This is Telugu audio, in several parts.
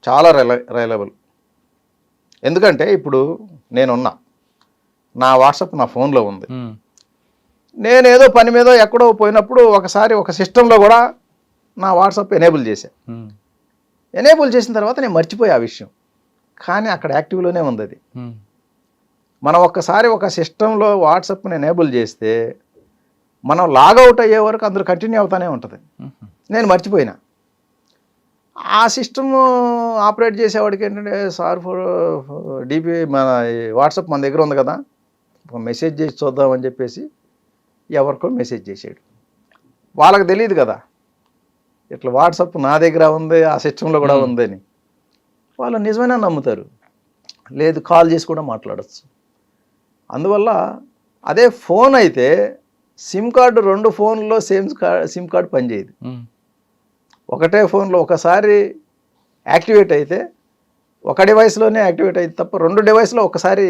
చాలా రైలబుల్. ఎందుకంటే ఇప్పుడు నేనున్నా, నా వాట్సాప్ నా ఫోన్లో ఉంది. నేను ఏదో పని మీద ఎక్కడో పోయినప్పుడు ఒకసారి ఒక సిస్టంలో కూడా నా వాట్సాప్ ఎనేబుల్ చేశాను. ఎనేబుల్ చేసిన తర్వాత నేను మర్చిపోయా ఆ విషయం, కానీ అక్కడ యాక్టివ్లోనే ఉంది అది. మనం ఒక్కసారి ఒక సిస్టంలో వాట్సాప్ని ఎనేబుల్ చేస్తే మనం లాగౌట్ అయ్యే వరకు అందరూ కంటిన్యూ అవుతూనే ఉంటుంది. నేను మర్చిపోయినా. ఆ సిస్టమ్ ఆపరేట్ చేసేవాడికి ఏంటంటే, సార్ ఫర్ డిపి మన వాట్సాప్ మన దగ్గర ఉంది కదా, ఒక మెసేజ్ చేసి చూద్దామని చెప్పేసి ఎవరికో మెసేజ్ చేసాడు. వాళ్ళకి తెలియదు కదా ఇట్లా వాట్సాప్ నా దగ్గర ఉంది, ఆ సిస్టంలో కూడా ఉందని. వాళ్ళు నిజమైనా నమ్ముతారు, లేదు కాల్ చేసి కూడా మాట్లాడచ్చు. అందువల్ల అదే ఫోన్ అయితే సిమ్ కార్డు 2 ఫోన్లో సిమ్ కార్డు పనిచేయదు. ఒకటే ఫోన్లో ఒకసారి యాక్టివేట్ అయితే ఒక డివైస్లోనే యాక్టివేట్ అయితే తప్ప 2 డివైస్లో ఒకసారి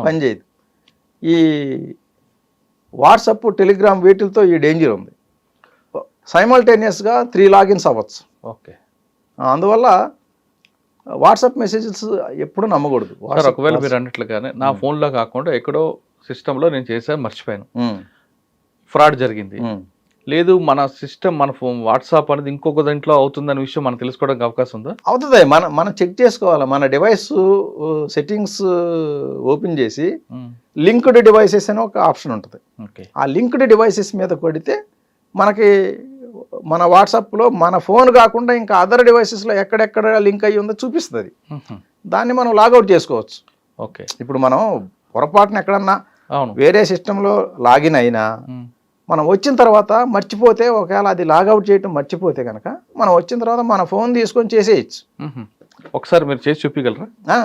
పనిచేయదు. ఈ వాట్సాప్, టెలిగ్రామ్ వీటితో ఈ డేంజర్ ఉంది. సైమల్టేనియస్గా 3 లాగిన్స్ అవ్వచ్చు. ఓకే. అందువల్ల వాట్సాప్ మెసేజెస్ ఎప్పుడు నమ్మకూడదు. ఒకవేళ మీరు అన్నట్లుగానే నా ఫోన్లో కాకుండా ఎక్కడో సిస్టంలో నేను చేశాను, మర్చిపోయాను, ఫ్రాడ్ జరిగింది, లేదు మన సిస్టమ్ మన ఫోన్ వాట్సాప్ అనేది ఇంకొక దాంట్లో అవుతుందనే విషయం మనం తెలుసుకోవడానికి అవకాశం ఉందా? అవుతుంది. మనం చెక్ చేసుకోవాలి. మన డివైస్ సెట్టింగ్స్ ఓపెన్ చేసి లింక్డ్ డివైసెస్ అని ఒక ఆప్షన్ ఉంటుంది. ఆ లింక్డ్ డివైసెస్ మీద కొడితే మనకి మన వాట్సాప్లో మన ఫోన్ కాకుండా ఇంకా అదర్ డివైసెస్లో ఎక్కడెక్కడ లింక్ అయ్యి ఉందో చూపిస్తుంది. దాన్ని మనం లాగౌట్ చేసుకోవచ్చు. ఓకే. ఇప్పుడు మనం పొరపాటున ఎక్కడన్నా వేరే సిస్టంలో లాగిన్ అయినా మనం వచ్చిన తర్వాత మర్చిపోతే, ఒకవేళ అది లాగౌట్ చేయటం మర్చిపోతే కనుక మనం వచ్చిన తర్వాత మన ఫోన్ తీసుకొని చేసేయచ్చు. ఒకసారి మీరు చేసి చూపించగలరా?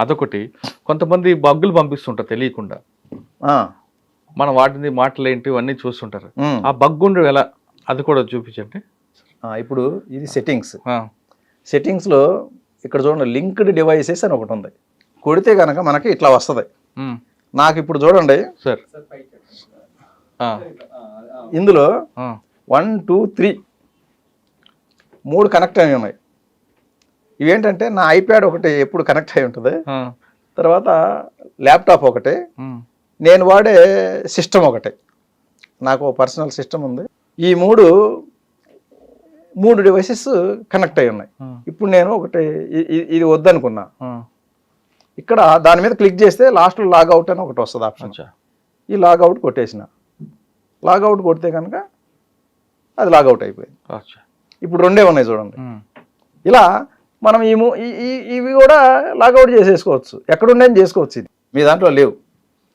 అదొకటి. కొంతమంది బగ్గులు పంపిస్తుంటారు తెలియకుండా, మనం వాటిని మాటలేంటి ఇవన్నీ చూస్తుంటారు. ఆ బగ్గుండు ఎలా, అది కూడా చూపించండి. ఇప్పుడు ఇది సెట్టింగ్స్లో ఇక్కడ చూడండి, లింక్డ్ డివైసెస్ అని ఒకటి ఉంది. కొడితే కనుక మనకి ఇట్లా వస్తుంది. నాకు ఇప్పుడు చూడండి సార్, ఇందులో 1 2 3 3 కనెక్ట్ అయి ఉన్నాయి. ఇవేంటంటే నా ఐప్యాడ్ ఒకటి ఎప్పుడు కనెక్ట్ అయి ఉంటుంది, తర్వాత ల్యాప్టాప్ ఒకటి, నేను వాడే సిస్టమ్ ఒకటి, నాకు పర్సనల్ సిస్టమ్ ఉంది. ఈ మూడు డివైసెస్ కనెక్ట్ అయి ఉన్నాయి. ఇప్పుడు నేను ఒకటి ఇది వద్దనుకున్నా, ఇక్కడ దాని మీద క్లిక్ చేస్తే లాస్ట్లో లాగౌట్ అని ఒకటి వస్తుంది ఆప్షన్. ఈ లాగౌట్ కొట్టేసిన, లాగౌట్ కొడితే కనుక అది లాగౌట్ అయిపోయింది. ఇప్పుడు 2 ఉన్నాయి చూడండి. ఇలా మనం ఇవి కూడా లాగౌట్ చేసేసుకోవచ్చు, ఎక్కడుండని చేసుకోవచ్చు. ఇది మీ దాంట్లో లేవు,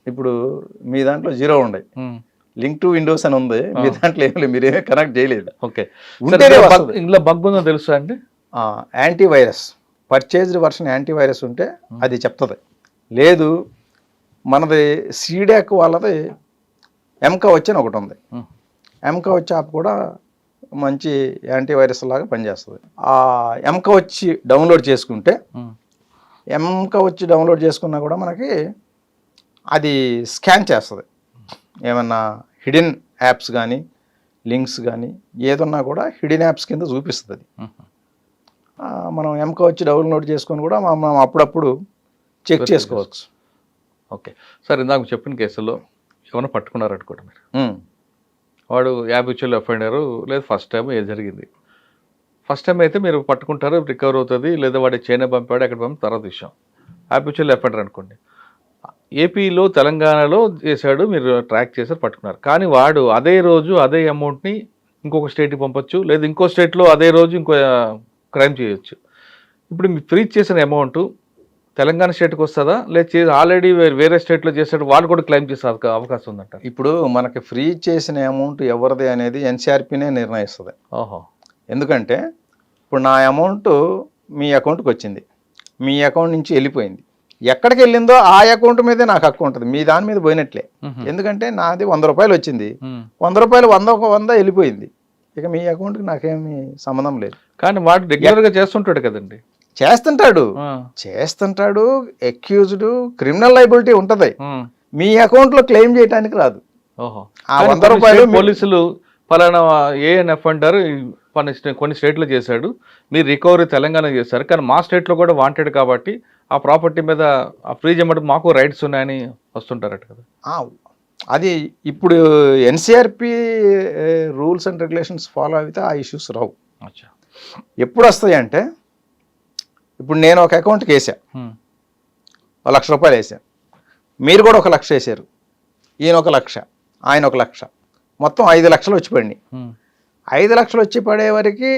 ఇప్పుడు మీ దాంట్లో 0 ఉన్నాయి, లింక్ టు విండోస్ అని ఉంది, మీ దాంట్లో ఏం లేదు, మీరేమీ కనెక్ట్ చేయలేదు. ఓకే. ఇందులో బగ్ ఉందో తెలుసా అండి? యాంటీవైరస్, పర్చేజ్డ్ వర్షన్ యాంటీవైరస్ ఉంటే అది చెప్తుంది. లేదు మనది సీడాక్ వాళ్ళది ఎంకవచ్ అని ఒకటి ఉంది. ఎంకవచ్ యాప్ కూడా మంచి యాంటీవైరస్ లాగా పనిచేస్తుంది. ఆ ఎంకవచ్ డౌన్లోడ్ చేసుకుంటే, ఎంకవచ్ డౌన్లోడ్ చేసుకున్నా కూడా మనకి అది స్కాన్ చేస్తుంది. ఏమన్నా హిడెన్ యాప్స్ కానీ లింక్స్ కానీ ఏదన్నా కూడా హిడెన్ యాప్స్ కింద చూపిస్తుంది. మనం ఎంకవచ్ డౌన్లోడ్ చేసుకొని కూడా మనం అప్పుడప్పుడు చెక్ చేసుకోవచ్చు. ఓకే సార్, ఇందాక చెప్పిన కేసులో ఏమైనా పట్టుకున్నారనుకోండి మీరు, వాడు హ్యాబిచువల్ అఫెండర్, లేదా ఫస్ట్ టైం ఏది జరిగింది, ఫస్ట్ టైం అయితే మీరు పట్టుకుంటారు, రికవర్ అవుతుంది, లేదా వాడి చైనా పంపాడు ఎక్కడ పంపి తర్వాత విషయం. హ్యాబిచువల్ అఫెండర్ అనుకోండి, ఏపీలో తెలంగాణలో చేశాడు, మీరు ట్రాక్ చేశారు, పట్టుకున్నారు, కానీ వాడు అదే రోజు అదే అమౌంట్ని ఇంకొక స్టేట్కి పంపొచ్చు, లేదా ఇంకో స్టేట్లో అదే రోజు ఇంకో క్రైమ్ చేయొచ్చు. ఇప్పుడు మీరు ఫ్రీజ్ చేసిన అమౌంట్ తెలంగాణ స్టేట్కి వస్తుందా, లేదా ఆల్రెడీ వేరే స్టేట్లో చేసాడు వాళ్ళు కూడా క్లెయిమ్ చేసే అవకాశం ఉందంట? ఇప్పుడు మనకి ఫ్రీ చేసిన అమౌంట్ ఎవరిది అనేది ఎన్సీఆర్పీనే నిర్ణయిస్తుంది. ఎందుకంటే ఇప్పుడు నా అమౌంట్ మీ అకౌంట్కి వచ్చింది, మీ అకౌంట్ నుంచి వెళ్ళిపోయింది, ఎక్కడికి వెళ్ళిందో ఆ అకౌంట్ మీదే నాకు హక్కు ఉంటుంది, మీ దాని మీద పోయినట్లే. ఎందుకంటే నాది 100 రూపాయలు వచ్చింది, 100 రూపాయలు 100 వెళ్ళిపోయింది, ఇక మీ అకౌంట్కి నాకేమీ సంబంధం లేదు. కానీ వాడు రెగ్యులర్గా చేస్తుంటాడు కదండి. చేస్తుంటాడు అక్యూజ్డ్, క్రిమినల్ లైబిలిటీ ఉంటుంది, మీ అకౌంట్లో క్లెయిమ్ చేయడానికి రాదు. ఆ 100 రూపాయలు పోలీసులు ఫలానా ఏఎన్ అఫెండర్ కొన్ని స్టేట్లో చేశాడు, మీరు రికవరీ తెలంగాణ చేశారు, కానీ మా స్టేట్లో కూడా వాంటెడ్ కాబట్టి ఆ ప్రాపర్టీ మీద ఆ ఫ్రీ చేయమంటే మాకు రైట్స్ ఉన్నాయని వస్తుంటారట కదా. అది ఇప్పుడు ఎన్సిఆర్పి రూల్స్ అండ్ రెగ్యులేషన్స్ ఫాలో అయితే ఆ ఇష్యూస్ రావు. అచ్చా. ఎప్పుడు వస్తాయి అంటే, ఇప్పుడు నేను ఒక అకౌంట్కి వేసా, ₹1,00,000 వేసా, మీరు కూడా 1,00,000 వేసారు, ఈయన 1,00,000, ఆయన 1,00,000, మొత్తం 5,00,000 వచ్చి పడినాయి. 5,00,000 వచ్చి పడే వరకు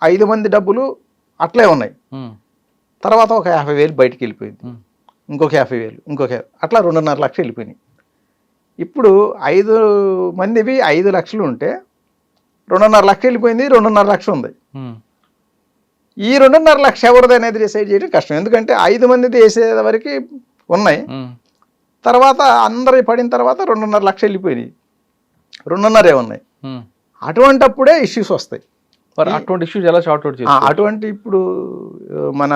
5 మంది డబ్బులు అట్లే ఉన్నాయి. తర్వాత ఒక 50,000 బయటికి వెళ్ళిపోయింది, ఇంకొక 50,000, ఇంకొక అట్లా 2.5 లక్షలు వెళ్ళిపోయినాయి. ఇప్పుడు 5 మందివి 5,00,000 ఉంటే 2.5 లక్షలు వెళ్ళిపోయింది, 2.5 లక్షలు ఉంది. ఈ 2.5 లక్షలు ఎవరిది అనేది డిసైడ్ చేయడం కష్టం, ఎందుకంటే 5 మందిది వేసే వరకు ఉన్నాయి. తర్వాత అందరి పడిన తర్వాత 2.5 లక్షలు వెళ్ళిపోయినాయి, 2.5 ఉన్నాయి. అటువంటప్పుడే ఇష్యూస్ వస్తాయి. అటువంటి ఇష్యూస్ ఎలా షార్ట్ అవుట్ చేస్తారు? అటువంటి ఇప్పుడు మన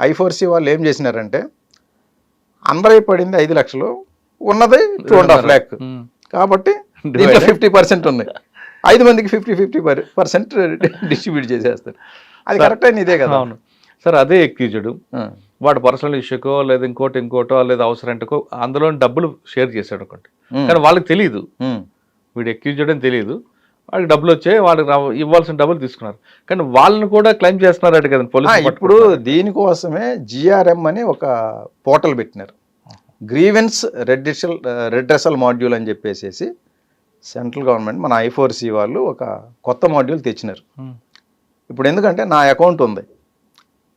I4C వాళ్ళు ఏం చేసినారంటే, అందరూ పడింది 5 లక్షలు, ఉన్నది 2.5 lakh, కాబట్టి దీంట్లో 50% ఉన్నాయి, 5 మందికి 50% డిస్ట్రిబ్యూట్ చేసేస్తారు. అది కరెక్ట్ అయిన ఇదే కదా. అవును సార్. అదే ఎక్యూజ్డ్ వాడు పర్సనల్ ఇష్యూకో లేదా ఇంకోటో లేదా అవసరంటకో అందులో డబ్బులు షేర్ చేశాడు ఒకటి, కానీ వాళ్ళకి తెలియదు వీడు ఎక్యూజ్డ్ అని తెలియదు. వాళ్ళకి డబ్బులు వచ్చాయి, వాళ్ళకి ఇవ్వాల్సిన డబ్బులు తీసుకున్నారు, కానీ వాళ్ళని కూడా క్లెయిమ్ చేస్తున్నారట కదా పోలీసు. ఇప్పుడు దీనికోసమే GRM అని ఒక పోర్టల్ పెట్టినారు, గ్రీవెన్స్ రెడ్రెసల్ మాడ్యూల్ అని చెప్పేసి సెంట్రల్ గవర్నమెంట్ మన I4C వాళ్ళు ఒక కొత్త మాడ్యూల్ తెచ్చినారు. ఇప్పుడు ఎందుకంటే నా అకౌంట్ ఉంది,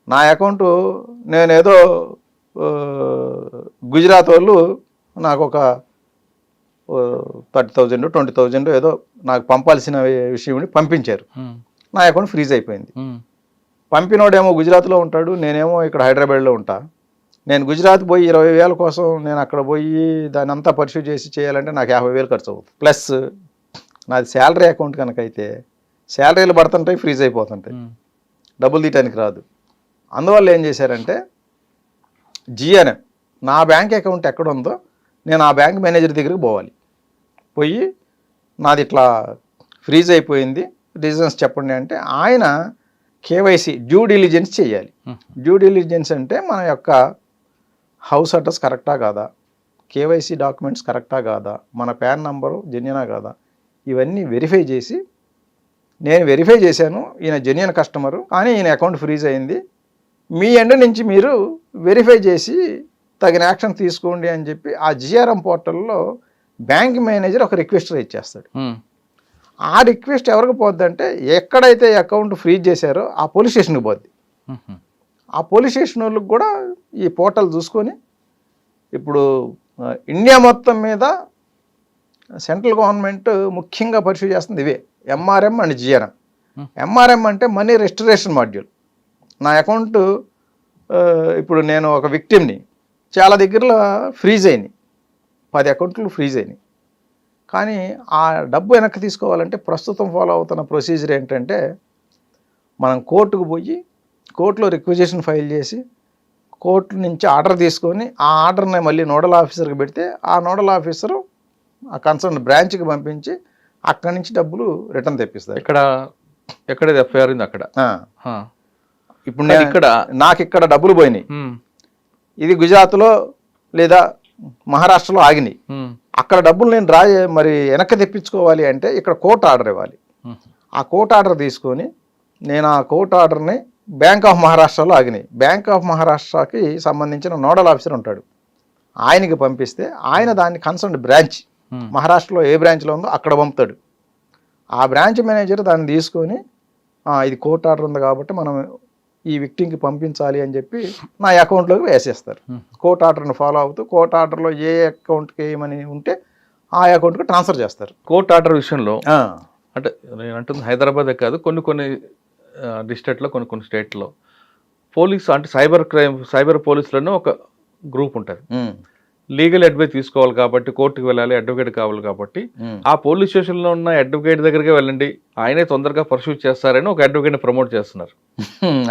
నా అకౌంట్ నేనేదో గుజరాత్ వాళ్ళు నాకు ఒక 30,000 20,000 ఏదో నాకు పంపాల్సిన విషయం పంపించారు, నా అకౌంట్ ఫ్రీజ్ అయిపోయింది. పంపినోడేమో గుజరాత్లో ఉంటాడు, నేనేమో ఇక్కడ హైదరాబాద్లో ఉంటా. నేను గుజరాత్ పోయి 20,000 కోసం నేను అక్కడ పోయి దాన్ని అంతా పర్సూ చేసి చేయాలంటే నాకు 50,000 ఖర్చు అవుతుంది. ప్లస్ నాది శాలరీ అకౌంట్ కనుక అయితే శాలరీలు పడుతుంటాయి, ఫ్రీజ్ అయిపోతుంటాయి, డబ్బులు తీయటానికి రాదు. అందువల్ల ఏం చేశారంటే, GRM నా బ్యాంక్ అకౌంట్ ఎక్కడ ఉందో నేను ఆ బ్యాంక్ మేనేజర్ దగ్గరికి పోవాలి, పోయి నాది ఇట్లా ఫ్రీజ్ అయిపోయింది, రీజన్స్ చెప్పండి అంటే ఆయన KYC డ్యూ డిలిజెన్స్ చేయాలి. డ్యూ డిలిజెన్స్ అంటే మన యొక్క హౌస్ అడ్రస్ కరెక్టా కాదా, KYC డాక్యుమెంట్స్ కరెక్టా కాదా, మన PAN నంబరు జెన్యునా కాదా, ఇవన్నీ వెరిఫై చేసి, నేను వెరిఫై చేశాను ఈయన జెన్యున్ కస్టమరు కానీ ఈయన అకౌంట్ ఫ్రీజ్ అయింది, మీ ఎండ్ నుంచి మీరు వెరిఫై చేసి తగిన యాక్షన్ తీసుకోండి అని చెప్పి ఆ GRM పోర్టల్లో బ్యాంక్ మేనేజర్ ఒక రిక్వెస్ట్ రైజ్ చేస్తాడు. ఆ రిక్వెస్ట్ ఎవరికి పోద్ది అంటే, ఎక్కడైతే అకౌంట్ ఫ్రీజ్ చేశారో ఆ పోలీస్ స్టేషన్కి పోద్ది. ఆ పోలీస్ స్టేషన్ వాళ్ళకి కూడా ఈ పోర్టల్ చూసుకొని, ఇప్పుడు ఇండియా మొత్తం మీద సెంట్రల్ గవర్నమెంట్ ముఖ్యంగా పర్సూ చేస్తుంది ఇవే, MRM అండ్ GRM. MRM అంటే మనీ రెస్టరేషన్ మాడ్యూల్. నా అకౌంట్ ఇప్పుడు నేను ఒక విక్టిమ్ని, చాలా దగ్గరలో ఫ్రీజ్ అయినాయి, 10 అకౌంట్లు ఫ్రీజ్ అయినాయి, కానీ ఆ డబ్బు వెనక్కి తీసుకోవాలంటే ప్రస్తుతం ఫాలో అవుతున్న ప్రొసీజర్ ఏంటంటే, మనం కోర్టుకు పోయి కోర్టులో రిక్వెజిషన్ ఫైల్ చేసి కోర్టు నుంచి ఆర్డర్ తీసుకొని ఆ ఆర్డర్ని మళ్ళీ నోడల్ ఆఫీసర్కి పెడితే ఆ నోడల్ ఆఫీసరు ఆ కన్సర్న్ బ్రాంచ్కి పంపించి అక్కడి నుంచి డబ్బులు రిటర్న్ తెప్పిస్తారు. ఎక్కడ FIR ఉంది అక్కడ. ఇప్పుడు నాకు ఇక్కడ డబ్బులు పోయినాయి, ఇది గుజరాత్లో లేదా మహారాష్ట్రలో ఆగినాయి, అక్కడ డబ్బులు నేను మరి వెనక్కి తెప్పించుకోవాలి అంటే ఇక్కడ కోర్టు ఆర్డర్ ఇవ్వాలి. ఆ కోర్టు ఆర్డర్ తీసుకొని నేను ఆ కోర్టు ఆర్డర్ని బ్యాంక్ ఆఫ్ మహారాష్ట్రలో ఆగినాయి, బ్యాంక్ ఆఫ్ మహారాష్ట్రకి సంబంధించిన నోడల్ ఆఫీసర్ ఉంటాడు, ఆయనకి పంపిస్తే ఆయన దాన్ని కన్సర్న్ బ్రాంచ్ మహారాష్ట్రలో ఏ బ్రాంచ్లో ఉందో అక్కడ పంపుతాడు. ఆ బ్రాంచ్ మేనేజర్ దాన్ని తీసుకొని ఇది కోర్టు ఆర్డర్ ఉంది కాబట్టి మనం ఈ విక్టింగ్కి పంపించాలి అని చెప్పి నా అకౌంట్లోకి వేసేస్తారు. కోర్టు ఆర్డర్ని ఫాలో అవుతూ కోర్టు ఆర్డర్లో ఏ అకౌంట్కి ఏమని ఉంటే ఆ అకౌంట్కి ట్రాన్స్ఫర్ చేస్తారు. కోర్టు ఆర్డర్ విషయంలో అంటే నేను అంటుంది హైదరాబాదే కాదు, కొన్ని డిస్ట్రిక్ట్లో కొన్ని స్టేట్లో పోలీసు అంటే సైబర్ పోలీసులను ఒక గ్రూప్ ఉంటుంది. లీగల్ అడ్వైస్ తీసుకోవాలి కాబట్టి కోర్టుకు వెళ్ళాలి, అడ్వకేట్ కావాలి కాబట్టి ఆ పోలీస్ స్టేషన్లో ఉన్న అడ్వకేట్ దగ్గరికి వెళ్ళండి, ఆయనే తొందరగా పర్సూట్ చేస్తారని ఒక అడ్వకేట్ని ప్రమోట్ చేస్తున్నారు.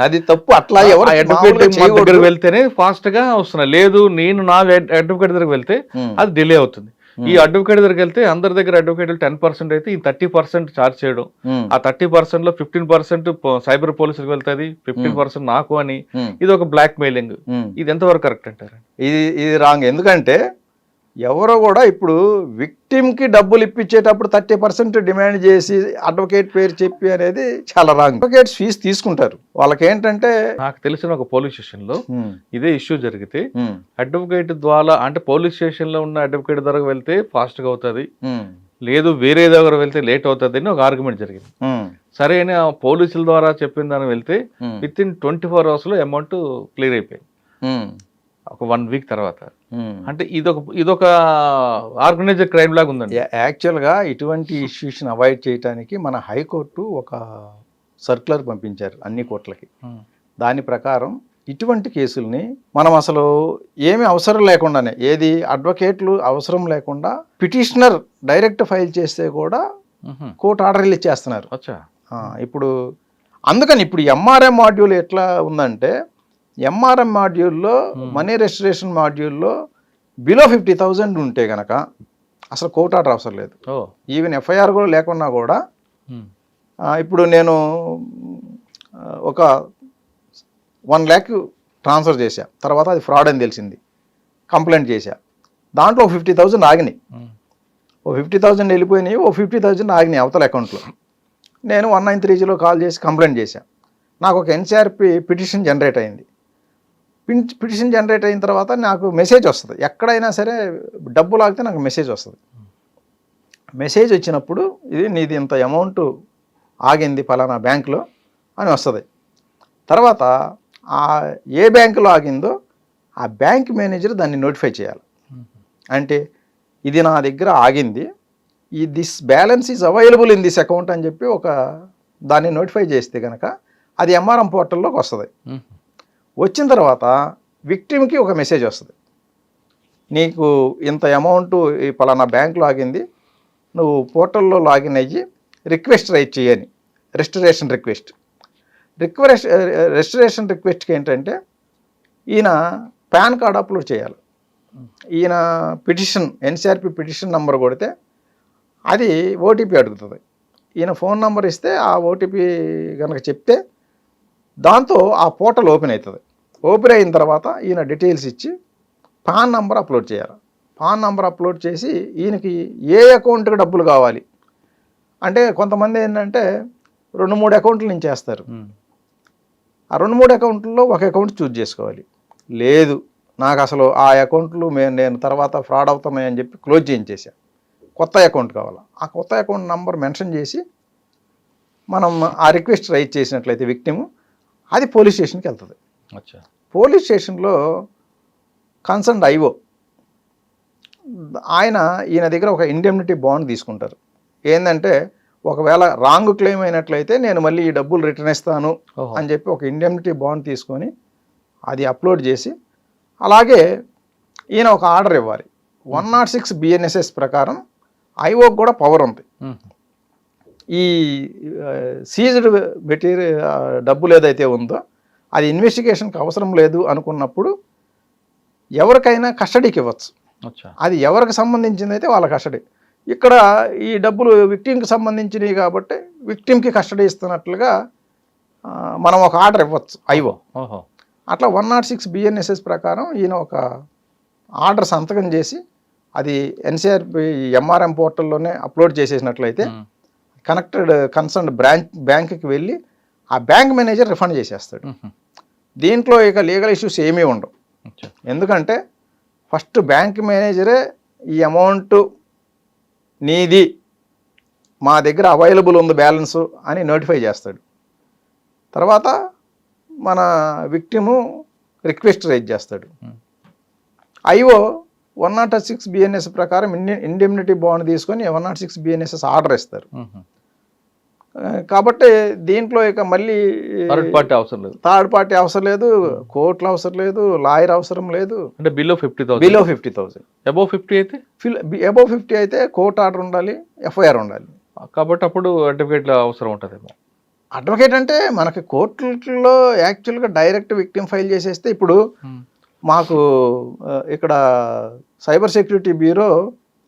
అది తప్పు. అట్లా అడ్వకేట్ దగ్గరికి వెళ్తేనే ఫాస్ట్ గా వస్తున్నారు, లేదు నేను నా అడ్వకేట్ దగ్గరికి వెళ్తే అది డిలే అవుతుంది. ఈ అడ్వకేట్ దగ్గరికి వెళ్తే అందరి దగ్గర అడ్వకేట్లు 10% అయితే ఈ 30% ఛార్జ్ చేయడం, ఆ 30% లో 15% సైబర్ పోలీసులకు వెళ్తుంది, 15% నాకు అని, ఇది ఒక బ్లాక్ మెయిలింగ్. ఇది ఎంతవరకు కరెక్ట్ అంటారు? ఇది రాంగ్. ఎందుకంటే ఎవరో కూడా ఇప్పుడు విక్టిమ్కి డబ్బులు ఇప్పించేటప్పుడు 30% డిమాండ్ చేసి అడ్వకేట్ పేరు చెప్పి అనేది చాలా రాంగ్. అడ్వకేట్ ఫీజు తీసుకుంటారు. వాళ్ళకి ఏంటంటే నాకు తెలిసిన ఒక పోలీస్ స్టేషన్ లో ఇదే ఇష్యూ జరిగితే అడ్వకేట్ ద్వారా, అంటే పోలీస్ స్టేషన్ లో ఉన్న అడ్వకేట్ ద్వారా వెళ్తే ఫాస్ట్ గా అవుతుంది, లేదు వేరే దగ్గర వెళ్తే లేట్ అవుతుంది అని ఒక ఆర్గ్యుమెంట్ జరిగింది. సరే అని ఆ పోలీసుల ద్వారా చెప్పిన దాన్ని వెళ్తే విత్ ఇన్ 24 hours లో అమౌంట్ క్లియర్ అయిపోయింది, ఒక 1 week తర్వాత. అంటే ఇదొక ఆర్గనైజ్డ్ క్రైమ్ లాగా ఉందండి. యాక్చువల్గా ఇటువంటి ఇష్యూస్ని అవాయిడ్ చేయడానికి మన హైకోర్టు ఒక సర్క్యులర్ పంపించారు అన్ని కోర్టులకి. దాని ప్రకారం ఇటువంటి కేసుల్ని మనం అసలు ఏమీ అవసరం లేకుండానే, ఏది అడ్వకేట్లు అవసరం లేకుండా పిటిషనర్ డైరెక్ట్ ఫైల్ చేస్తే కూడా కోర్టు ఆర్డర్ రిలీజ్ చేస్తున్నారు. ఇప్పుడు అందుకని ఇప్పుడు ఎంఆర్ఎం మాడ్యూల్ ఎట్లా ఉందంటే, ఎంఆర్ఎం మాడ్యూల్లో మనీ రెస్టరేషన్ మాడ్యూల్లో బిలో 50,000 ఉంటే గనక అసలు కోర్టు ఆర్డర్ అవసరం లేదు. ఈవెన్ ఎఫ్ఐఆర్ కూడా లేకున్నా కూడా ఇప్పుడు నేను ఒక 1 lakh ట్రాన్స్ఫర్ చేశా, తర్వాత అది ఫ్రాడ్ అని తెలిసింది, కంప్లైంట్ చేశా, దాంట్లో 50,000 ఆగినాయి, 50,000 వెళ్ళిపోయినాయి, 50,000 ఆగినాయి అవతల అకౌంట్లో. నేను 1930లో కాల్ చేసి కంప్లైంట్ చేశా, నాకు ఒక ఎన్సిఆర్పి పిటిషన్ జనరేట్ అయింది. పిటిషన్ జనరేట్ అయిన తర్వాత నాకు మెసేజ్ వస్తుంది, ఎక్కడైనా సరే డబ్బులు ఆగితే నాకు మెసేజ్ వస్తుంది. మెసేజ్ వచ్చినప్పుడు ఇది నీది ఇంత అమౌంట్ ఆగింది ఫలానా బ్యాంకులో అని వస్తుంది. తర్వాత ఏ బ్యాంకులో ఆగిందో ఆ బ్యాంక్ మేనేజర్ దాన్ని నోటిఫై చేయాలి. అంటే ఇది నా దగ్గర ఆగింది, this balance is available in this account అని చెప్పి ఒక దాన్ని నోటిఫై చేస్తే కనుక అది ఎంఆర్ఎం పోర్టల్లోకి వస్తుంది. వచ్చిన తర్వాత విక్టిమ్కి ఒక మెసేజ్ వస్తుంది, నీకు ఇంత అమౌంట్ ఈ పలానా బ్యాంకులో ఆగింది, నువ్వు పోర్టల్లో లాగిన్ అయ్యి రిక్వెస్ట్ రైట్ చేయని, రెస్టరేషన్ రిక్వెస్ట్కి ఏంటంటే ఈయన పాన్ కార్డ్ అప్లోడ్ చేయాలి. ఈయన పిటిషన్ ఎన్సిఆర్పి పిటిషన్ నెంబర్ కొడితే అది ఓటీపీ అడుగుతుంది. ఈయన ఫోన్ నెంబర్ ఇస్తే ఆ ఓటీపీ కనుక చెప్తే దాంతో ఆ పోర్టల్ ఓపెన్ అవుతుంది. ఓపెన్ అయిన తర్వాత ఈయన డీటెయిల్స్ ఇచ్చి పాన్ నంబర్ అప్లోడ్ చేయాలి. పాన్ నంబర్ అప్లోడ్ చేసి ఈయనకి ఏ అకౌంట్కి డబ్బులు కావాలి అంటే, కొంతమంది ఏంటంటే 2-3 అకౌంట్ల నుంచి చేస్తారు. ఆ 2-3 అకౌంట్లలో ఒక అకౌంట్ చూజ్ చేసుకోవాలి. లేదు నాకు అసలు ఆ అకౌంట్లు నేను తర్వాత ఫ్రాడ్ అవుతున్నాయని చెప్పి క్లోజ్ చేయించేసా, కొత్త అకౌంట్ కావాలి. ఆ కొత్త అకౌంట్ నంబర్ మెన్షన్ చేసి మనం ఆ రిక్వెస్ట్ రైట్ చేసినట్లయితే విక్టిమ్ అది పోలీస్ స్టేషన్కి వెళ్తుంది. పోలీస్ స్టేషన్లో కన్సర్న్ ఐఓ ఈయన దగ్గర ఒక ఇండెమ్నిటీ బాండ్ తీసుకుంటారు. ఏంటంటే ఒకవేళ రాంగ్ క్లెయిమ్ అయినట్లయితే నేను మళ్ళీ ఈ డబ్బులు రిటర్న్ ఇస్తాను అని చెప్పి ఒక ఇండెమ్నిటీ బాండ్ తీసుకొని అది అప్లోడ్ చేసి, అలాగే ఈయన ఒక ఆర్డర్ ఇవ్వాలి. 106 BNSS ప్రకారం ఐఓకి కూడా పవర్ ఉంది. ఈ సీజ్డ్ మెటీరియల్ డబ్బులు ఏదైతే ఉందో అది ఇన్వెస్టిగేషన్కి అవసరం లేదు అనుకున్నప్పుడు ఎవరికైనా కస్టడీకి ఇవ్వచ్చు. అది ఎవరికి సంబంధించింది అయితే వాళ్ళ కస్టడీ. ఇక్కడ ఈ డబ్బులు విక్టిమ్కి సంబంధించినవి కాబట్టి విక్టిమ్కి కస్టడీ ఇస్తున్నట్లుగా మనం ఒక ఆర్డర్ ఇవ్వచ్చు ఐఓ. అట్లా 106 BNSS ప్రకారం ఈయన ఒక ఆర్డర్ సంతకం చేసి అది ఎన్సిఆర్పి ఎంఆర్ఎం పోర్టల్లోనే అప్లోడ్ చేసేసినట్లయితే కన్సర్న్ బ్యాంక్కి వెళ్ళి ఆ బ్యాంక్ మేనేజర్ రిఫండ్ చేసేస్తాడు. దీంట్లో ఇక లీగల్ ఇష్యూస్ ఏమీ ఉండవు. ఎందుకంటే ఫస్ట్ బ్యాంక్ మేనేజరే ఈ అమౌంట్ నీది, మా దగ్గర అవైలబుల్ ఉంది బ్యాలెన్సు అని నోటిఫై చేస్తాడు. తర్వాత మన విక్టిము రిక్వెస్ట్ రైజ్ చేస్తాడు. ఐఓ 106 BNSS ప్రకారం ఇండెమ్నిటీ బాండ్ తీసుకొని 106 BNSS ఆర్డర్ ఇస్తారు. కాబట్టి దీంట్లో ఇక మళ్ళీ థర్డ్ పార్టీ అవసరం లేదు, కోర్టులు అవసరం లేదు, లాయర్ అవసరం లేదు. అంటే బిలో 50,000 అబౌవ్ 50 అయితే కోర్టు ఆర్డర్ ఉండాలి, ఎఫ్ఐఆర్ ఉండాలి. కాబట్టి అప్పుడు అడ్వకేట్ల అవసరం ఉంటుందేమో. అడ్వకేట్ అంటే మనకి కోర్టులో యాక్చువల్గా డైరెక్ట్ విక్టిమ్ ఫైల్ చేసేస్తే, ఇప్పుడు మాకు ఇక్కడ cyber security bureau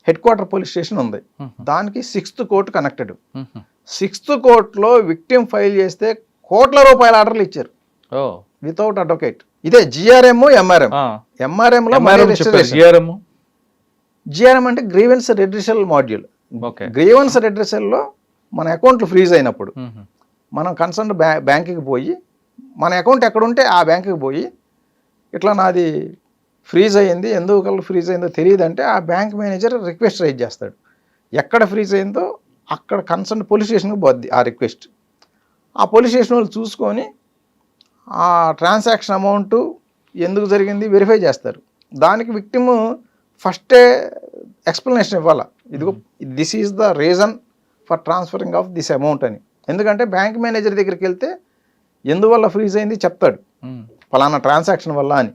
head quarter police station ఉంది, మ్మ్. దానికి 6th కోర్టు కనెక్టెడ్. మ్మ్. 6th కోర్టులో విక్టిమ్ ఫైల్ చేస్తే కోట్ల రూపాయల ఆర్డర్లు ఇచ్చారు ఓ వితౌట్ అడ్వకేట్. ఇదే జిఆర్ఎం ఎంఆర్ఎం. ఎంఆర్ఎం లో జిఆర్ఎం జిఆర్ఎం అంటే గ్రీవెన్స్ రెడ్రిషల్ మాడ్యూల్. ఓకే. గ్రీవెన్స్ రెడ్రిషల్లో మన అకౌంట్లు ఫ్రీజ్ అయినప్పుడు మనం కన్సర్న్ బ్యాంకుకి పోయి, మన అకౌంట్ ఎక్కడ ఉంటే ఆ బ్యాంకుకి పోయి ఇట్లా నాది ఫ్రీజ్ అయ్యింది, ఎందుకు ఫ్రీజ్ అయిందో తెలియదంటే ఆ బ్యాంక్ మేనేజర్ రిక్వెస్ట్ రైజ్ చేస్తాడు. ఎక్కడ ఫ్రీజ్ అయిందో అక్కడ కన్సర్న్ పోలీస్ స్టేషన్కి పోద్ది ఆ రిక్వెస్ట్. ఆ పోలీస్ స్టేషన్ వాళ్ళు చూసుకొని ఆ ట్రాన్సాక్షన్ అమౌంట్ ఎందుకు జరిగింది వెరిఫై చేస్తారు. దానికి విక్టిమ్ ఫస్టే ఎక్స్ప్లెనేషన్ ఇవ్వాలి, ఇదిగో this is the reason for transferring of this amount అని. ఎందుకంటే బ్యాంక్ మేనేజర్ దగ్గరికి వెళ్తే ఎందువల్ల ఫ్రీజ్ అయింది చెప్తాడు, ఫలానా ట్రాన్సాక్షన్ వల్ల అని.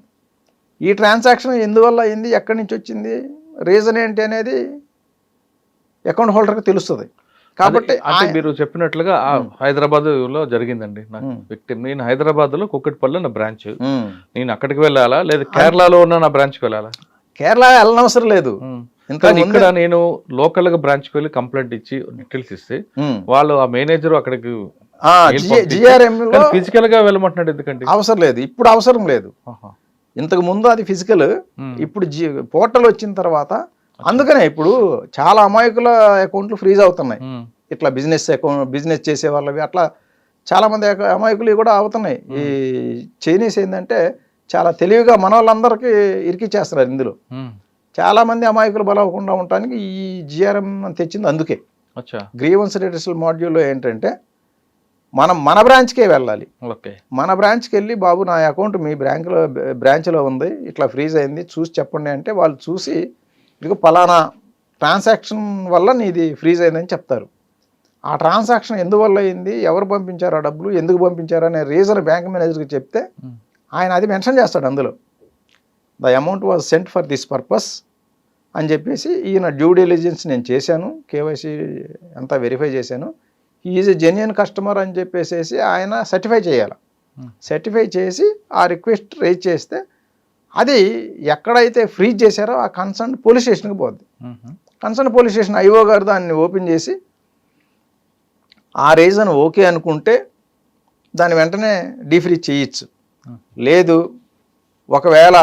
ఈ ట్రాన్సాక్షన్ ఎందువల్ల అయింది, ఎక్కడి నుంచి వచ్చింది, రీజన్ ఏంటి అనేది అకౌంట్ హోల్డర్కి తెలుస్తుంది. కాబట్టి అంటే మీరు చెప్పినట్లుగా హైదరాబాద్ లో జరిగిందండి నాకు విక్టిమ్. నేను హైదరాబాద్ లో కుక్కటిపల్లి నా బ్రాంచ్, నేను అక్కడికి వెళ్ళాలా లేదా కేరళలో ఉన్న నా బ్రాంచ్కి వెళ్ళాలా? కేరళ వెళ్ళనవసరం లేదు. ఇక్కడ నేను లోకల్ గా బ్రాంచ్ కి వెళ్ళి కంప్లైంట్ ఇచ్చి డీటెయిల్స్ ఇస్తే వాళ్ళు ఆ మేనేజర్ అక్కడికి జిఆర్ఎం ఫిజికల్ గా వెళ్ళమంటున్నాడు. ఎందుకంటే అవసరం లేదు, ఇప్పుడు అవసరం లేదు. ఇంతకు ముందు అది ఫిజికల్, ఇప్పుడు పోర్టల్ వచ్చిన తర్వాత. అందుకనే ఇప్పుడు చాలా అమాయకుల అకౌంట్లు ఫ్రీజ్ అవుతున్నాయి. ఇట్లా బిజినెస్ చేసే వాళ్ళవి అట్లా చాలా మంది అమాయకులు కూడా అవుతున్నాయి. ఈ చైనీస్ ఏంటంటే చాలా తెలివిగా మన వాళ్ళందరికీ ఇరికిచ్చేస్తున్నారు. ఇందులో చాలా మంది అమాయకులు బలవకుండా ఉండటానికి ఈ జిఆర్ఎం తెచ్చింది. అందుకే గ్రీవెన్స్ రెడ్రిషల్ మాడ్యూల్లో ఏంటంటే మన బ్రాంచ్కే వెళ్ళాలి. మన బ్రాంచ్కి వెళ్ళి బాబు నా అకౌంట్ మీ బ్రాంచ్లో ఉంది, ఇట్లా ఫ్రీజ్ అయింది, చూసి చెప్పండి అంటే వాళ్ళు చూసి ఇదిగో పలానా ట్రాన్సాక్షన్ వల్ల నీది ఫ్రీజ్ అయిందని చెప్తారు. ఆ ట్రాన్సాక్షన్ ఎందువల్ల అయింది, ఎవరు పంపించారు ఆ డబ్బులు, ఎందుకు పంపించారు అనే రీజన్ బ్యాంక్ మేనేజర్కి చెప్తే ఆయన అది మెన్షన్ చేస్తాడు. అందులో the amount was sent for this purpose అని చెప్పేసి, ఈయన డ్యూ డిలిజెన్స్ నేను చేశాను, కేవైసీ అంతా వెరిఫై చేశాను, ఈజ్ ఎ జెన్యున్ కస్టమర్ అని చెప్పేసి ఆయన సర్టిఫై చేయాలి. సర్టిఫై చేసి ఆ రిక్వెస్ట్ రైజ్ చేస్తే అది ఎక్కడైతే ఫ్రీజ్ చేశారో ఆ కన్సర్న్ పోలీస్ స్టేషన్కి పోద్ది. కన్సర్న్ పోలీస్ స్టేషన్ ఐఓ గారు దాన్ని ఓపెన్ చేసి ఆ రీజన్ ఓకే అనుకుంటే దాన్ని వెంటనే డీఫ్రీజ్ చేయొచ్చు. లేదు ఒకవేళ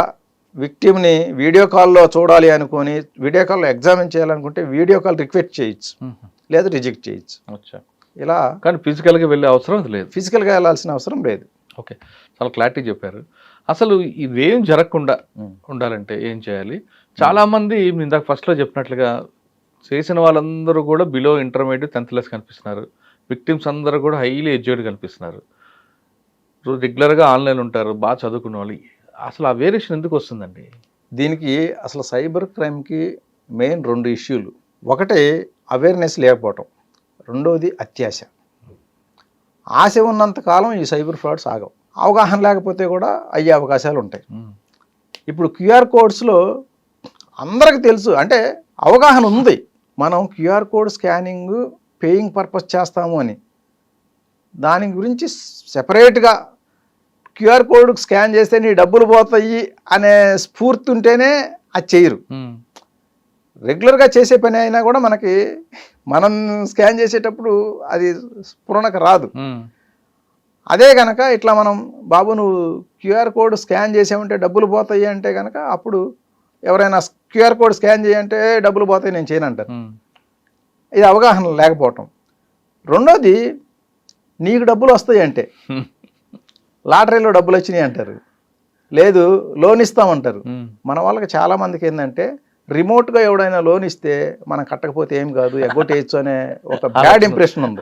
విక్టిమ్ని వీడియో కాల్లో చూడాలి అనుకొని వీడియో కాల్లో ఎగ్జామిన్ చేయాలనుకుంటే వీడియో కాల్ రిక్వెస్ట్ చేయొచ్చు, లేదా రిజెక్ట్ చేయొచ్చు. ఇలా కానీ ఫిజికల్గా వెళ్ళే అవసరం లేదు, ఫిజికల్గా వెళ్ళాల్సిన అవసరం లేదు. ఓకే, చాలా క్లారిటీ చెప్పారు. అసలు ఇవేం జరగకుండా ఉండాలంటే ఏం చేయాలి? చాలామంది ఇందాక ఫస్ట్లో చెప్పినట్లుగా చేసిన వాళ్ళందరూ కూడా బిలో ఇంటర్మీడియట్ 10th క్లాస్ కనిపిస్తున్నారు. విక్టిమ్స్ అందరూ కూడా హైలీ ఎడ్యుకేటెడ్ కనిపిస్తున్నారు. రెగ్యులర్గా ఆన్లైన్ ఉంటారు, బాగా చదువుకున్న వాళ్ళు. అసలు ఆ వేరియేషన్ ఎందుకు వస్తుందండి? దీనికి అసలు సైబర్ క్రైమ్కి మెయిన్ 2 ఇష్యూలు. ఒకటి అవేర్నెస్ లేకపోవటం, రెండోది అత్యాశ. ఆశ ఉన్నంతకాలం ఈ సైబర్ ఫ్రాడ్స్ ఆగవు. అవగాహన లేకపోతే కూడా అయ్యే అవకాశాలు ఉంటాయి. ఇప్పుడు క్యూఆర్ కోడ్స్లో అందరికి తెలుసు, అంటే అవగాహన ఉంది, మనం QR code scanning paying purpose చేస్తాము అని. దాని గురించి సెపరేట్గా క్యూఆర్ కోడ్ స్కాన్ చేస్తే నీ డబ్బులు పోతాయి అనే స్ఫూర్తి ఉంటేనే అది చేయరు. రెగ్యులర్గా చేసే పని అయినా కూడా మనం స్కాన్ చేసేటప్పుడు అది స్ఫురణకు రాదు. అదే కనుక ఇట్లా మనం బాబు నువ్వు క్యూఆర్ కోడ్ స్కాన్ చేసామంటే డబ్బులు పోతాయి అంటే కనుక అప్పుడు ఎవరైనా క్యూఆర్ కోడ్ స్కాన్ చేయంటే డబ్బులు పోతాయి నేను చేయనంటారు. ఇది అవగాహన లేకపోవటం. రెండోది నీకు డబ్బులు వస్తాయి అంటే లాటరీలో డబ్బులు వచ్చినాయి అంటారు, లేదు లోన్ ఇస్తామంటారు. మన వాళ్ళకి చాలామందికి ఏంటంటే రిమోట్గా ఎవడైనా లోన్ ఇస్తే మనం కట్టకపోతే ఏం కాదు ఎగ్గొట్టేయచ్చు అనే ఒక బ్యాడ్ ఇంప్రెషన్ ఉంది.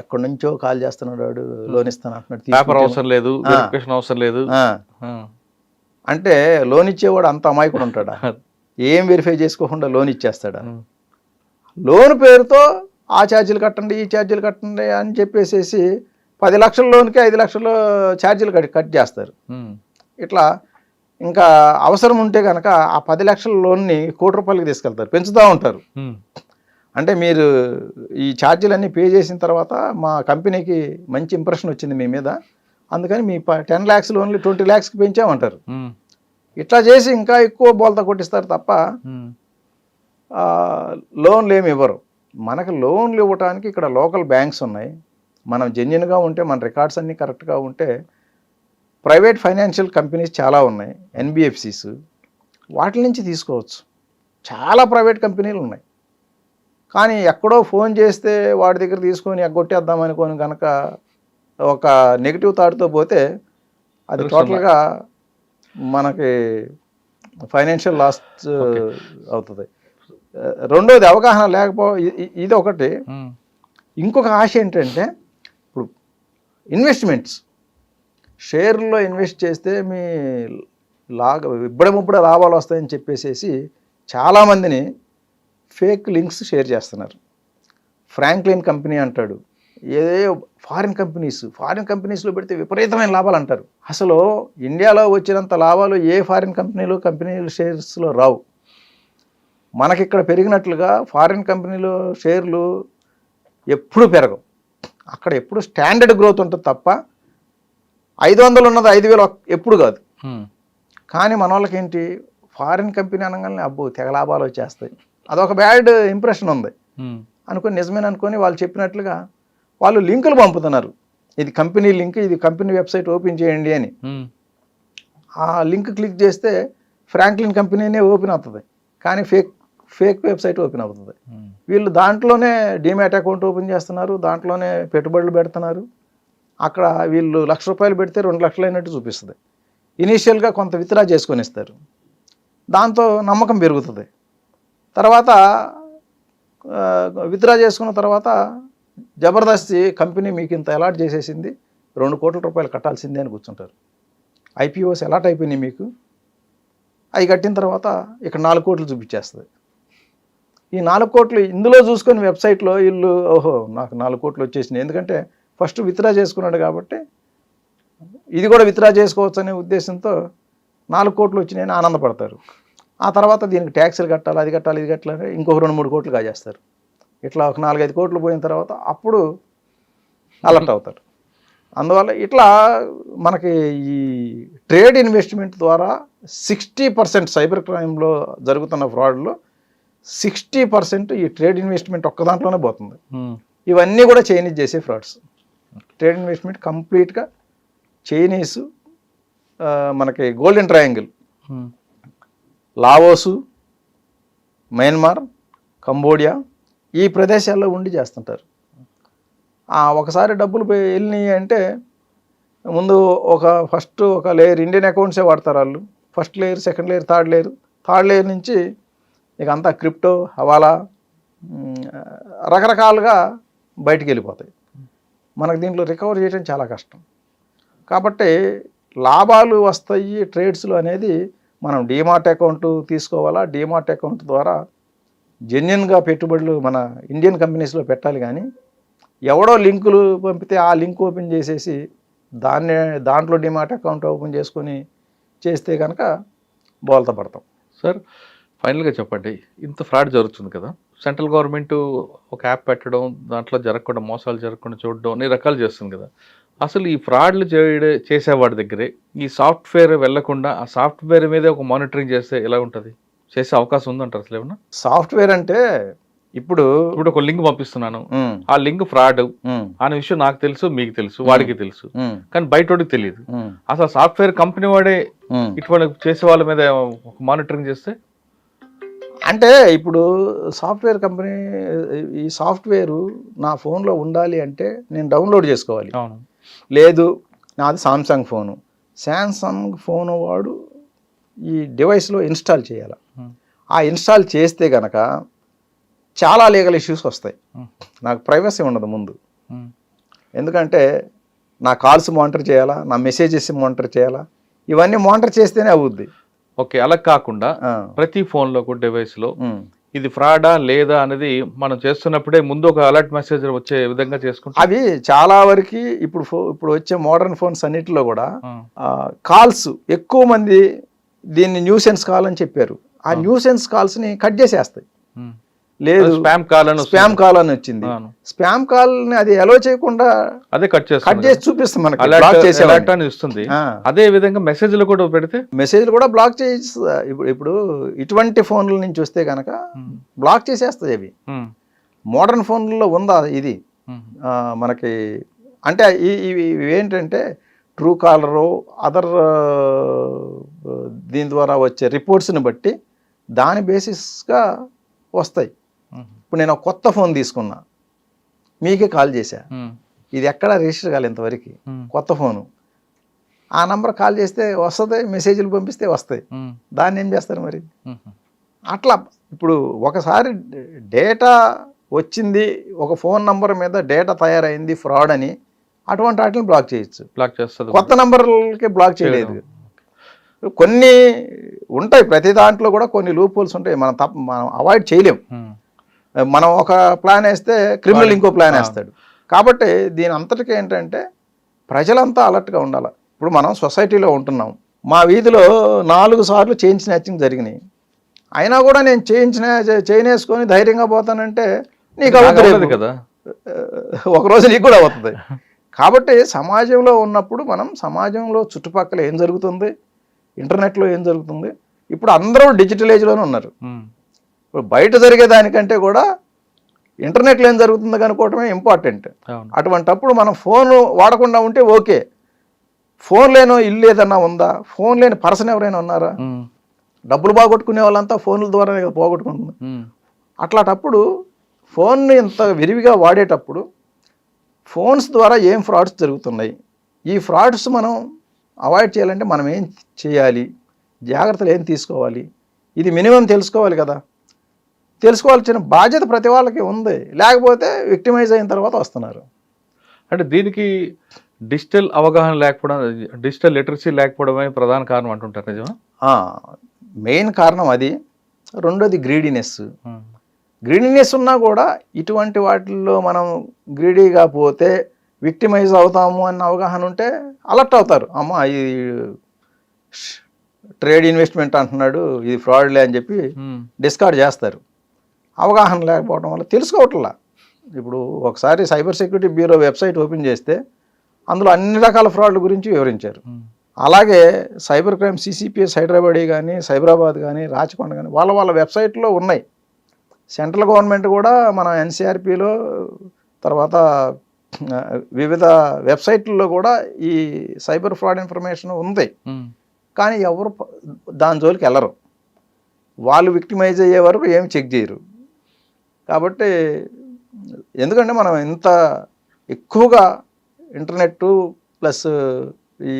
ఎక్కడి నుంచో కాల్ చేస్తున్నాడు లోన్ ఇస్తాను అంటున్నాడు, అవసరం లేదు, అవసరం లేదు అంటే లోన్ ఇచ్చేవాడు అంత అమాయకుడు ఉంటాడా? ఏం వెరిఫై చేసుకోకుండా లోన్ ఇచ్చేస్తాడా? లోన్ పేరుతో ఆ ఛార్జీలు కట్టండి ఈ ఛార్జీలు కట్టండి అని చెప్పేసి 10 లక్షల లోన్కి 5 లక్షల ఛార్జీలు కట్ చేస్తారు. ఇట్లా ఇంకా అవసరం ఉంటే కనుక ఆ 10 లక్షల లోన్ని ₹1,00,00,000 తీసుకెళ్తారు, పెంచుతూ ఉంటారు. అంటే మీరు ఈ ఛార్జీలన్నీ పే చేసిన తర్వాత మా కంపెనీకి మంచి ఇంప్రెషన్ వచ్చింది మీ మీద, అందుకని మీ 10 lakhs లోన్లు 20 lakhsకి పెంచామంటారు. ఇట్లా చేసి ఇంకా ఎక్కువ బోల్తా కొట్టిస్తారు తప్ప లోన్లు ఏమి ఇవ్వరు. మనకు లోన్లు ఇవ్వడానికి ఇక్కడ లోకల్ బ్యాంక్స్ ఉన్నాయి. మనం జెన్యున్గా ఉంటే, మన రికార్డ్స్ అన్నీ కరెక్ట్గా ఉంటే ప్రైవేట్ ఫైనాన్షియల్ కంపెనీస్ చాలా ఉన్నాయి, ఎన్బిఎఫ్సిస్, వాటి నుంచి తీసుకోవచ్చు. చాలా ప్రైవేట్ కంపెనీలు ఉన్నాయి. కానీ ఎక్కడో ఫోన్ చేస్తే వాడి దగ్గర తీసుకొని ఎగ్గొట్టేద్దామనుకొని కనుక ఒక నెగిటివ్ థాట్తో పోతే అది టోటల్గా మనకి ఫైనాన్షియల్ లాస్ అవుతుంది. రెండోది అవగాహన ఇది ఒకటి. ఇంకొక ఆశ ఏంటంటే, ఇప్పుడు ఇన్వెస్ట్మెంట్స్, షేర్లో ఇన్వెస్ట్ చేస్తే మీ ఇప్పుడే లాభాలు వస్తాయని చెప్పేసి చాలామందిని ఫేక్ లింక్స్ షేర్ చేస్తున్నారు. ఫ్రాంక్లిన్ కంపెనీ అంటాడు, ఫారిన్ కంపెనీస్లో పెడితే విపరీతమైన లాభాలు అంటారు. అసలు ఇండియాలో వచ్చినంత లాభాలు ఏ ఫారిన్ కంపెనీలు షేర్స్లో రావు. మనకిక్కడ పెరిగినట్లుగా ఫారిన్ కంపెనీలో షేర్లు ఎప్పుడు పెరగవు. అక్కడ ఎప్పుడు స్టాండర్డ్ గ్రోత్ ఉంటుంది తప్ప 500 ఉన్నది 5000 ఎప్పుడు కాదు. కానీ మన వాళ్ళకి ఏంటి, ఫారిన్ కంపెనీ అనగానే అబ్బో తెగ లాభాలు వచ్చేస్తాయి, అదొక బ్యాడ్ ఇంప్రెషన్ ఉంది అనుకొని, నిజమేననుకొని వాళ్ళు చెప్పినట్లుగా వాళ్ళు లింకులు పంపుతున్నారు. ఇది కంపెనీ లింక్, ఇది కంపెనీ వెబ్సైట్ ఓపెన్ చేయండి అని. ఆ లింక్ క్లిక్ చేస్తే ఫ్రాంక్లిన్ కంపెనీనే ఓపెన్ అవుతుంది, కానీ ఫేక్ వెబ్సైట్ ఓపెన్ అవుతుంది. వీళ్ళు దాంట్లోనే డీమ్యాట్ అకౌంట్ ఓపెన్ చేస్తున్నారు, దాంట్లోనే పెట్టుబడులు పెడుతున్నారు. అక్కడ వీళ్ళు ₹1,00,000 పెడితే 2 లక్షలు అయినట్టు చూపిస్తుంది. ఇనీషియల్గా కొంత విత్డ్రా చేసుకొని ఇస్తారు, దాంతో నమ్మకం పెరుగుతుంది. తర్వాత విత్డ్రా చేసుకున్న తర్వాత జబర్దస్తి కంపెనీ మీకు ఇంత అలాట్ చేసేసింది, ₹2 కోట్ల కట్టాల్సిందే అని కూర్చుంటారు. ఐపీఓస్ అలాట్ అయిపోయినాయి మీకు, అవి కట్టిన తర్వాత ఇక్కడ 4 కోట్లు చూపించేస్తుంది. ఈ 4 కోట్లు ఇందులో చూసుకొని వెబ్సైట్లో వీళ్ళు ఓహో నాకు 4 కోట్లు వచ్చేసినాయి, ఎందుకంటే ఫస్ట్ విత్డ్రా చేసుకున్నాడు కాబట్టి ఇది కూడా విత్డ్రా చేసుకోవచ్చు అనే ఉద్దేశంతో 4 కోట్లు వచ్చినాయని ఆనందపడతారు. ఆ తర్వాత దీనికి ట్యాక్స్లు కట్టాలి, అది కట్టాలి, ఇది కట్టాలి, ఇంకొక 2-3 కోట్లు కాజేస్తారు. ఇట్లా ఒక 4-5 కోట్లు పోయిన తర్వాత అప్పుడు అలర్ట్ అవుతారు. అందువల్ల ఇట్లా మనకి ఈ ట్రేడ్ ఇన్వెస్ట్మెంట్ ద్వారా 60% సైబర్ క్రైమ్లో జరుగుతున్న ఫ్రాడ్లో 60% ఈ ట్రేడ్ ఇన్వెస్ట్మెంట్ ఒక్క దాంట్లోనే పోతుంది. ఇవన్నీ కూడా చైనీస్ చేసే ఫ్రాడ్స్. ట్రేడ్ ఇన్వెస్ట్మెంట్ కంప్లీట్గా చైనీస్, మనకి golden triangle, Laos, Myanmar, Cambodia, ఈ ప్రదేశాల్లో ఉండి చేస్తుంటారు. ఒకసారి డబ్బులు వెళ్ళినాయి అంటే ముందు ఫస్ట్ ఒక లేయర్ ఇండియన్ అకౌంట్సే వాడతారు వాళ్ళు. First layer, second layer, third layer నుంచి ఇక అంతా క్రిప్టో, హవాలా, రకరకాలుగా బయటికి వెళ్ళిపోతాయి. మనకు దీంట్లో రికవర్ చేయడం చాలా కష్టం. కాబట్టి లాభాలు వస్తాయి ట్రేడ్స్లో అనేది మనం డీమార్ట్ అకౌంట్ తీసుకోవాలా, డీమార్ట్ అకౌంట్ ద్వారా జెన్యున్గా పెట్టుబడులు మన ఇండియన్ కంపెనీస్లో పెట్టాలి. కానీ ఎవడో లింకులు పంపితే ఆ లింక్ ఓపెన్ చేసేసి దాంట్లో డీమార్ట్ అకౌంట్ ఓపెన్ చేసుకొని చేస్తే కనుక బోల్తా పడతాం. సార్ ఫైనల్గా చెప్పండి, ఇంత ఫ్రాడ్ జరుగుతుంది కదా, సెంట్రల్ గవర్నమెంట్ ఒక యాప్ పెట్టడం, దాంట్లో జరగకుండా మోసాలు జరగకుండా చూడడం అన్ని రకాలు చేస్తుంది కదా, అసలు ఈ ఫ్రాడ్లు చేసేవాడి దగ్గరే ఈ సాఫ్ట్వేర్ వెళ్లకుండా ఆ సాఫ్ట్వేర్ మీదే ఒక మానిటరింగ్ చేస్తే ఎలా ఉంటుంది? చేసే అవకాశం ఉందంటారు అసలు ఏమన్నా? సాఫ్ట్వేర్ అంటే ఇప్పుడు ఒక లింక్ పంపిస్తున్నాను, ఆ లింక్ ఫ్రాడ్ అనే విషయం నాకు తెలుసు, మీకు తెలుసు, వాడికి తెలుసు, కానీ బయటోడికి తెలియదు. అసలు సాఫ్ట్వేర్ కంపెనీ వాడే ఇటువంటి చేసే వాళ్ళ మీద మానిటరింగ్ చేస్తే అంటే, ఇప్పుడు సాఫ్ట్వేర్ కంపెనీ ఈ సాఫ్ట్వేరు నా ఫోన్లో ఉండాలి అంటే నేను డౌన్లోడ్ చేసుకోవాలి. లేదు నాది శాంసంగ్ ఫోను వాడు ఈ డివైస్లో ఇన్స్టాల్ చేయాలి. ఆ ఇన్స్టాల్ చేస్తే కనుక చాలా లీగల్ ఇష్యూస్ వస్తాయి. నాకు ప్రైవసీ ఉండదు ముందు, ఎందుకంటే నా కాల్స్ మానిటర్ చేయాలా, నా మెసేజెస్ మానిటర్ చేయాలా, ఇవన్నీ మానిటర్ చేస్తేనే అవుద్ది. ఓకే, అలా కాకుండా ప్రతి ఫోన్లో డివైస్లో ఇది ఫ్రాడా లేదా అనేది మనం చేస్తున్నప్పుడే ముందు ఒక అలర్ట్ మెసేజ్ వచ్చే విధంగా చేసుకుంటాం. అవి చాలా వరకు ఇప్పుడు వచ్చే మోడర్న్ ఫోన్స్ అన్నిటిలో కూడా కాల్స్ ఎక్కువ మంది దీన్ని న్యూసెన్స్ కాల్ అని చెప్పారు. ఆ న్యూసెన్స్ కాల్స్ని కట్ చేసేస్తాయి. లేదు స్పామ్ కాల్ అని స్పామ్ కాల్ అని వచ్చింది. అవును. స్పామ్ కాల్ ని అది ఎలో చేయకుండా అదే కట్ కట్ చేసి చూపిస్తుంది మనకి, అలర్ట్ బ్లాక్ చేసే అలర్ట్ అని ఇస్తుంది. అదే విధంగా మెసేజ్లు కూడా పెడితే మెసేజ్లు కూడా బ్లాక్ చేసి ఇప్పుడు ఇటువంటి ఫోన్ల నుంచి వస్తే కనుక బ్లాక్ చేసేస్తాయి అవి. మోడర్న్ ఫోన్లలో ఉందా ఇది మనకి అంటే ఇవి ఏంటంటే ట్రూ కాలరు అదర్ దీని ద్వారా వచ్చే రిపోర్ట్స్ని బట్టి దాని బేసిస్గా వస్తాయి. ఇప్పుడు నేను ఒక కొత్త ఫోన్ తీసుకున్నా, మీకే కాల్ చేశా, ఇది ఎక్కడా రిజిస్టర్ కాలేదు ఇంతవరకు, కొత్త ఫోను. ఆ నంబర్ కాల్ చేస్తే వస్తుంది, మెసేజ్లు పంపిస్తే వస్తాయి. దాన్ని ఏం చేస్తారు మరి? అట్లా ఇప్పుడు ఒకసారి డేటా వచ్చింది, ఒక ఫోన్ నంబర్ మీద డేటా తయారైంది ఫ్రాడ్ అని, అటువంటి వాటిని బ్లాక్ చేయొచ్చు. బ్లాక్ చేస్తుంది. కొత్త నంబర్లకి బ్లాక్ చేయలేదు. కొన్ని ఉంటాయి, ప్రతి దాంట్లో కూడా కొన్ని లూప్ హోల్స్ ఉంటాయి, మనం అవాయిడ్ చేయలేం. మనం ఒక ప్లాన్ వేస్తే క్రిమినల్ ఇంకో ప్లాన్ వేస్తాడు. కాబట్టి దీని అంతటికీ ఏంటంటే ప్రజలంతా అలర్ట్గా ఉండాలి. ఇప్పుడు మనం సొసైటీలో ఉంటున్నాం, మా వీధిలో 4 సార్లు చైన్ స్నాచింగ్ జరిగినాయి, అయినా కూడా నేను చైన్ వేసుకొని ధైర్యంగా పోతానంటే నీకు అవుతుంది కదా, ఒకరోజు నీకు కూడా అవుతుంది. కాబట్టి సమాజంలో ఉన్నప్పుడు మనం సమాజంలో చుట్టుపక్కల ఏం జరుగుతుంది, ఇంటర్నెట్లో ఏం జరుగుతుంది, ఇప్పుడు అందరూ డిజిటల్ ఏజ్లోనే ఉన్నారు. ఇప్పుడు బయట జరిగేదానికంటే కూడా ఇంటర్నెట్లో ఏం జరుగుతుందో కనుక్కోవటమే ఇంపార్టెంట్. అటువంటప్పుడు మనం ఫోన్ వాడకుండా ఉంటే ఓకే. ఫోన్ లేని ఇల్లు ఏదన్నా ఉందా, ఫోన్ లేని పర్సన్ ఎవరైనా ఉన్నారా? డబ్బులు పోగొట్టుకునే వాళ్ళంతా ఫోన్ల ద్వారా పోగొట్టుకుంటుంది. అట్లాంటప్పుడు ఫోన్ని ఇంత విరివిగా వాడేటప్పుడు ఫోన్స్ ద్వారా ఏం ఫ్రాడ్స్ జరుగుతున్నాయి, ఈ ఫ్రాడ్స్ మనం అవాయిడ్ చేయాలంటే మనం ఏం చేయాలి, జాగ్రత్తలు ఏం తీసుకోవాలి, ఇది మినిమం తెలుసుకోవాలి కదా. తెలుసుకోవాల్సిన బాధ్యత ప్రతి వాళ్ళకి ఉంది, లేకపోతే విక్టిమైజ్ అయిన తర్వాత వస్తున్నారు. అంటే దీనికి డిజిటల్ అవగాహన లేకపోవడం, డిజిటల్ లిటరసీ లేకపోవడమే ప్రధాన కారణం అంటుంటారు, నిజమా? మెయిన్ కారణం అది. రెండోది గ్రీడీనెస్. గ్రీడీనెస్ ఉన్నా కూడా ఇటువంటి వాటిల్లో మనం గ్రీడీగా పోతే విక్టిమైజ్ అవుతాము అన్న అవగాహన ఉంటే అలర్ట్ అవుతారు. అమ్మ ఇది ట్రేడ్ ఇన్వెస్ట్మెంట్ అంటున్నాడు, ఇది ఫ్రాడ్లే అని చెప్పి డిస్కార్డ్ చేస్తారు. అవగాహన లేకపోవడం వల్ల తెలుసుకోవట్లా. ఇప్పుడు ఒకసారి cyber security bureau website open చేస్తే అందులో అన్ని రకాల ఫ్రాడ్ల గురించి వివరించారు. అలాగే సైబర్ క్రైమ్ సిసిపిఎస్ హైదరాబాద్ కానీ, సైబరాబాద్ కానీ, రాచకొండ కానీ వాళ్ళ వెబ్సైట్లో ఉన్నాయి. సెంట్రల్ గవర్నమెంట్ కూడా మన ఎన్సిఆర్పిలో తర్వాత వివిధ వెబ్సైట్లలో కూడా ఈ సైబర్ ఫ్రాడ్ ఇన్ఫర్మేషన్ ఉంది. కానీ ఎవరు దాని జోలికి వెళ్ళరు, వాళ్ళు విక్టిమైజ్ అయ్యే వరకు ఏమి చెక్ చేయరు. కాబట్టి ఎందుకంటే మనం ఇంత ఎక్కువగా ఇంటర్నెట్ ప్లస్ ఈ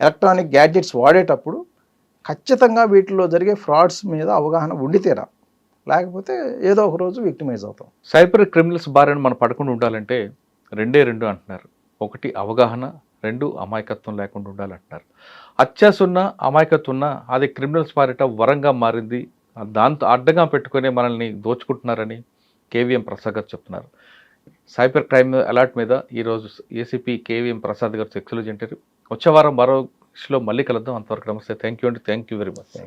ఎలక్ట్రానిక్ గ్యాడ్జెట్స్ వాడేటప్పుడు ఖచ్చితంగా వీటిలో జరిగే ఫ్రాడ్స్ మీద అవగాహన ఉండి తీరా, లేకపోతే ఏదో ఒక రోజు విక్టిమైజ్ అవుతాం. సైబర్ క్రిమినల్స్ బారిన మనం పడకుండా ఉండాలంటే రెండు అంటున్నారు. ఒకటి అవగాహన, 2 అమాయకత్వం లేకుండా ఉండాలంటున్నారు. అత్యాస ఉన్న, అమాయకత్వం ఉన్న అది క్రిమినల్స్ బారిట వరంగా మారింది, దాంతో అడ్డగా పెట్టుకుని మనల్ని దోచుకుంటున్నారని కేవీఎం ప్రసాద్ గారు చెప్తున్నారు. సైబర్ క్రైమ్ అలర్ట్ మీద ఈరోజు ఏసీపీ కేవీఎం ప్రసాద్ గారు ఎక్స్క్లూజివ్ ఇంటర్వ్యూ. వచ్చే వారం మరో మళ్ళీ కలుద్దాం. అంతవరకు నమస్తే. థ్యాంక్ యూ అండి. Thank you very much.